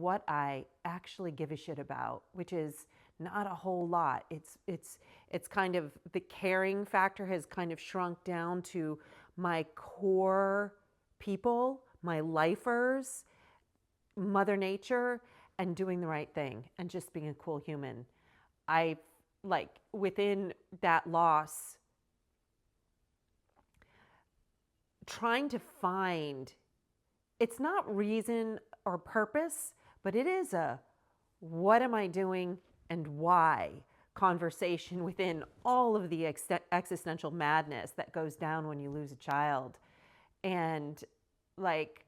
what I actually give a shit about, which is not a whole lot. It's kind of, the caring factor has kind of shrunk down to my core people, my lifers, Mother Nature, and doing the right thing and just being a cool human. I like within that loss, trying to find, it's not reason or purpose, but it is a what am I doing and why conversation within all of the existential madness that goes down when you lose a child. And like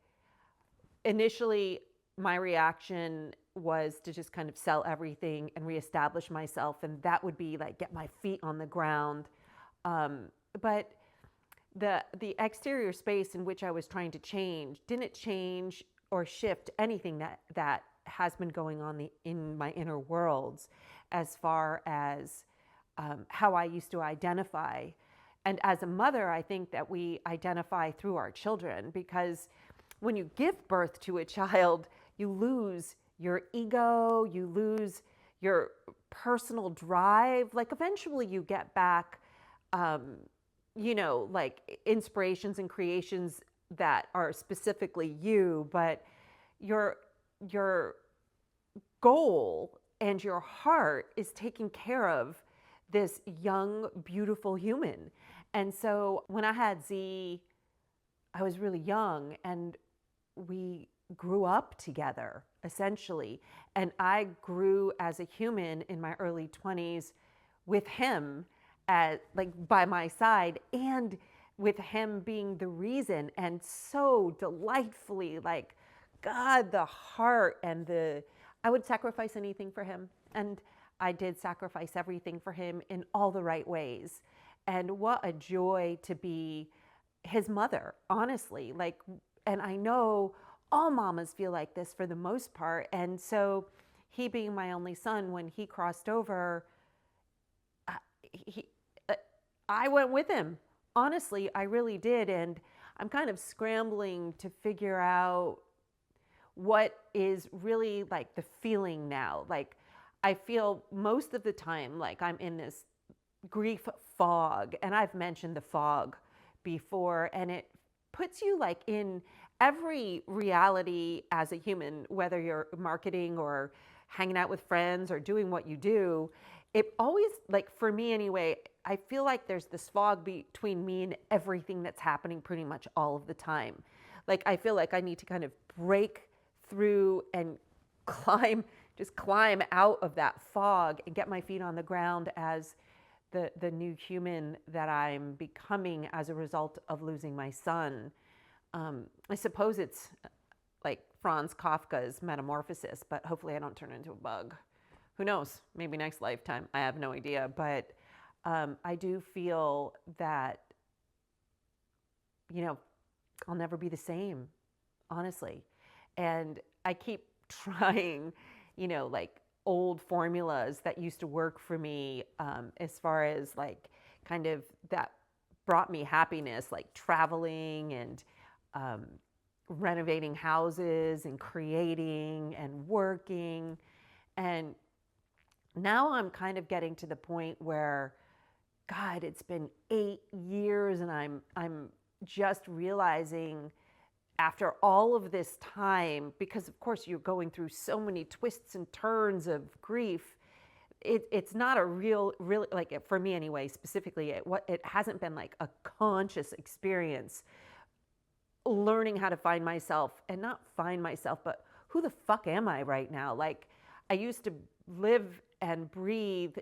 initially, my reaction was to just kind of sell everything and reestablish myself. And that would be like get my feet on the ground. But the exterior space in which I was trying to change didn't change or shift anything that has been going on in my inner worlds, as far as how I used to identify. And as a mother, I think that we identify through our children, because when you give birth to a child, you lose your ego, you lose your personal drive. Like eventually you get back, like inspirations and creations that are specifically you, but your goal and your heart is taking care of this young, beautiful human. And so when I had Z, I was really young, and we grew up together essentially. And I grew as a human in my early 20s with him as like by my side, and with him being the reason, and so delightfully like God, the heart and I would sacrifice anything for him. And I did sacrifice everything for him in all the right ways. And what a joy to be his mother, honestly. Like, and I know all mamas feel like this for the most part. And so he being my only son, when he crossed over, he, I went with him. Honestly, I really did. And I'm kind of scrambling to figure out what is really like the feeling now. Like I feel most of the time like I'm in this grief fog, and I've mentioned the fog before, and it puts you like in every reality as a human, whether you're marketing or hanging out with friends or doing what you do. It always, like for me anyway, I feel like there's this fog between me and everything that's happening pretty much all of the time. Like I feel like I need to kind of break through and just climb out of that fog and get my feet on the ground as the new human that I'm becoming as a result of losing my son. I suppose it's like Franz Kafka's Metamorphosis, but hopefully I don't turn into a bug. Who knows? Maybe next lifetime. I have no idea. But I do feel that, I'll never be the same, honestly. And I keep trying, like old formulas that used to work for me, as far as like kind of that brought me happiness, like traveling and renovating houses and creating and working. And now I'm kind of getting to the point where, God, it's been 8 years, and I'm just realizing after all of this time, because of course you're going through so many twists and turns of grief, it's not a really, like for me anyway, specifically, it hasn't been like a conscious experience learning how to find myself, and not find myself, but who the fuck am I right now? Like I used to live and breathe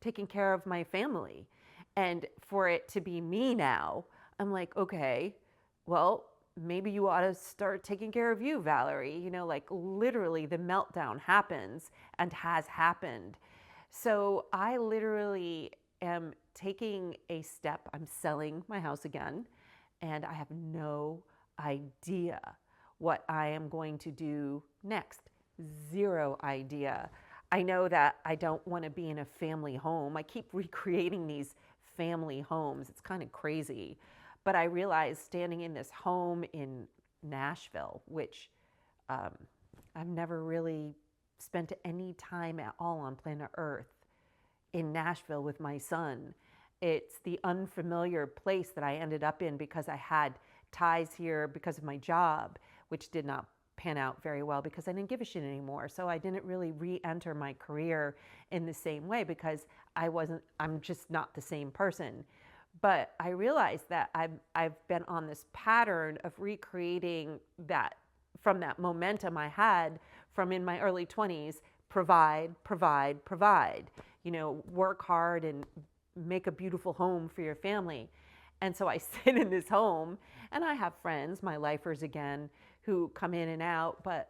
taking care of my family, and for it to be me now, I'm like, okay, well, maybe you ought to start taking care of you, Valarie. Like literally the meltdown happens and has happened. So I literally am taking a step. I'm selling my house again, and I have no idea what I am going to do next. Zero idea. I know that I don't want to be in a family home. I keep recreating these family homes. It's kind of crazy. But I realized standing in this home in Nashville, which I've never really spent any time at all on planet Earth in Nashville with my son. It's the unfamiliar place that I ended up in because I had ties here because of my job, which did not pan out very well because I didn't give a shit anymore. So I didn't really re-enter my career in the same way because I'm just not the same person. But I realized that I've been on this pattern of recreating that from that momentum I had from in my early 20s, provide, provide, provide, work hard and make a beautiful home for your family. And so I sit in this home and I have friends, my lifers again, who come in and out, but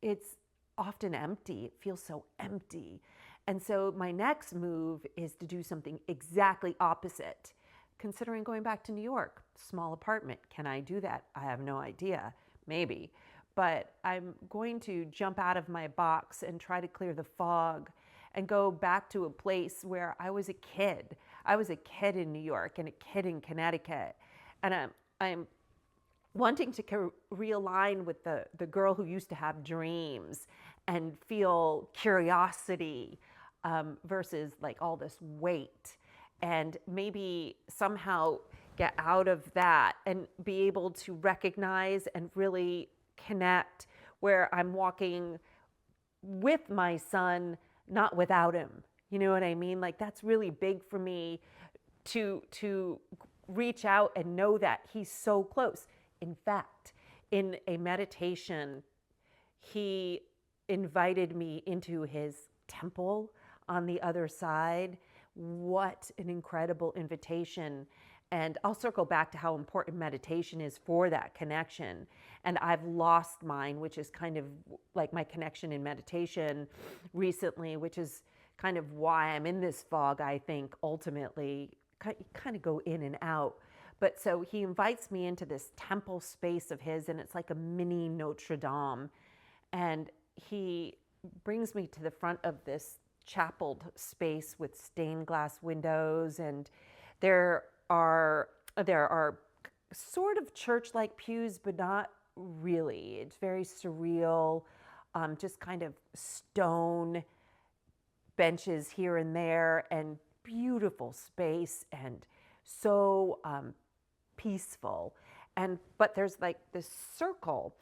it's often empty. It feels so empty. And so my next move is to do something exactly opposite. Considering going back to New York, small apartment. Can I do that? I have no idea. Maybe. But I'm going to jump out of my box and try to clear the fog and go back to a place where I was a kid. I was a kid in New York and a kid in Connecticut. And I'm wanting to realign with the girl who used to have dreams and feel curiosity versus like all this weight, and maybe somehow get out of that and be able to recognize and really connect where I'm walking with my son, not without him. You know what I mean? Like that's really big for me to reach out and know that he's so close. In fact, in a meditation, he invited me into his temple on the other side. What an incredible invitation. And I'll circle back to how important meditation is for that connection. And I've lost mine, which is kind of like my connection in meditation recently, which is kind of why I'm in this fog, I think, ultimately. Kind of go in and out. But so he invites me into this temple space of his, and it's like a mini Notre Dame. And he brings me to the front of this chapeled space with stained glass windows, and there are sort of church-like pews, but not really. It's very surreal, just kind of stone benches here and there, and beautiful space, and so peaceful. But there's like this circle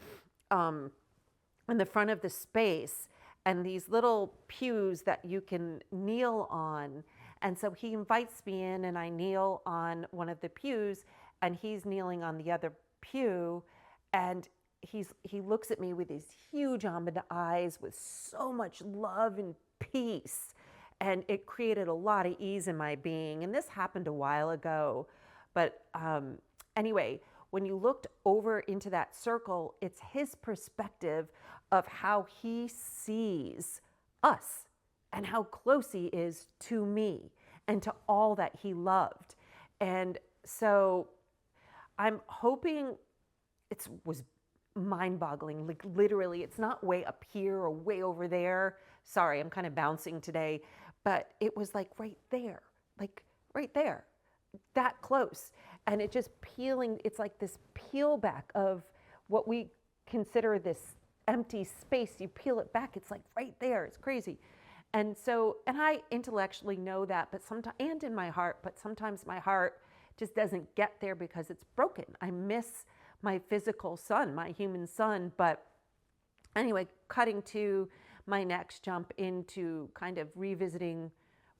in the front of the space, and these little pews that you can kneel on. And so he invites me in, and I kneel on one of the pews, and he's kneeling on the other pew. And he looks at me with these huge almond eyes with so much love and peace. And it created a lot of ease in my being. And this happened a while ago. But anyway, when you looked over into that circle, it's his perspective of how he sees us and how close he is to me and to all that he loved. And so I'm hoping it was mind-boggling, like literally, it's not way up here or way over there. Sorry, I'm kind of bouncing today, but it was like right there, that close. And it just peeling, it's like this peel back of what we consider this empty space. You peel it back, it's like right there, it's crazy. And so, and I intellectually know that, but sometimes, and in my heart, but sometimes my heart just doesn't get there because it's broken. I miss my physical son, my human son. But anyway, cutting to my next jump into kind of revisiting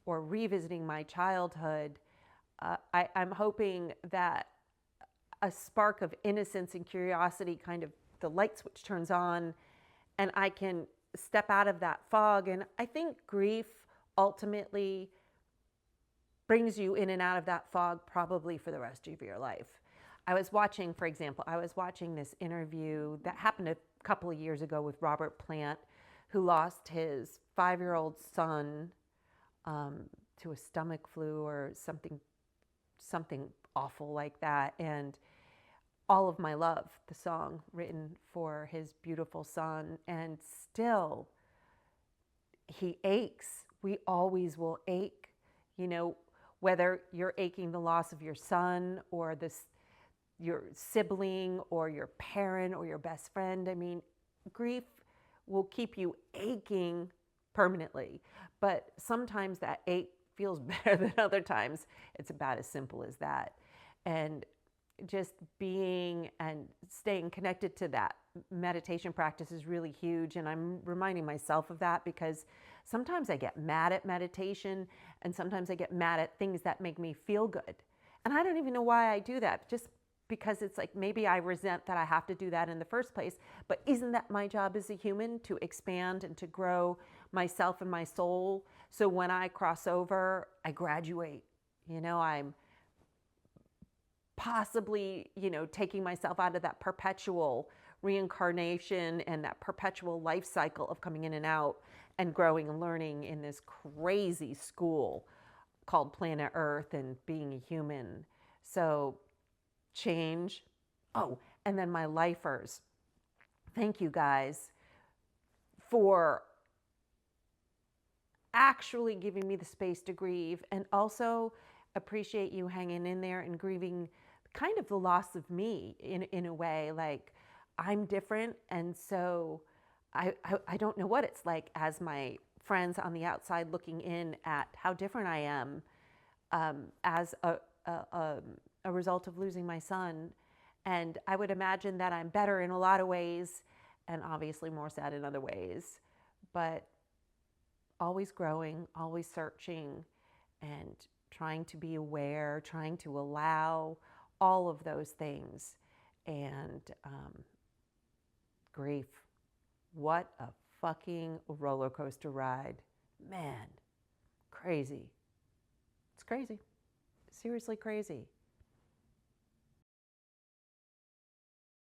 my childhood, I'm hoping that a spark of innocence and curiosity, kind of the light switch turns on, and I can step out of that fog. And I think grief ultimately brings you in and out of that fog probably for the rest of your life. I was watching this interview that happened a couple of years ago with Robert Plant, who lost his 5-year-old son to a stomach flu or something awful like that. And All of My Love, the song written for his beautiful son, and still he aches. We always will ache, whether you're aching the loss of your son or your sibling or your parent or your best friend. I mean, grief will keep you aching permanently. But sometimes that ache feels better than other times. It's about as simple as that. And just being and staying connected to that meditation practice is really huge. And I'm reminding myself of that because sometimes I get mad at meditation and sometimes I get mad at things that make me feel good. And I don't even know why I do that, just because it's like maybe I resent that I have to do that in the first place. But isn't that my job as a human, to expand and to grow myself and my soul? So when I cross over, I graduate. I'm possibly, taking myself out of that perpetual reincarnation and that perpetual life cycle of coming in and out and growing and learning in this crazy school called planet Earth and being a human. So change. Oh, and then my lifers. Thank you guys for actually giving me the space to grieve, and also appreciate you hanging in there and grieving kind of the loss of me in a way. Like, I'm different, and so I don't know what it's like as my friends on the outside looking in at how different I am as a result of losing my son. And I would imagine that I'm better in a lot of ways and obviously more sad in other ways, but always growing, always searching, and trying to be aware, trying to allow all of those things. And grief. What a fucking roller coaster ride. Man, crazy. It's crazy. Seriously crazy.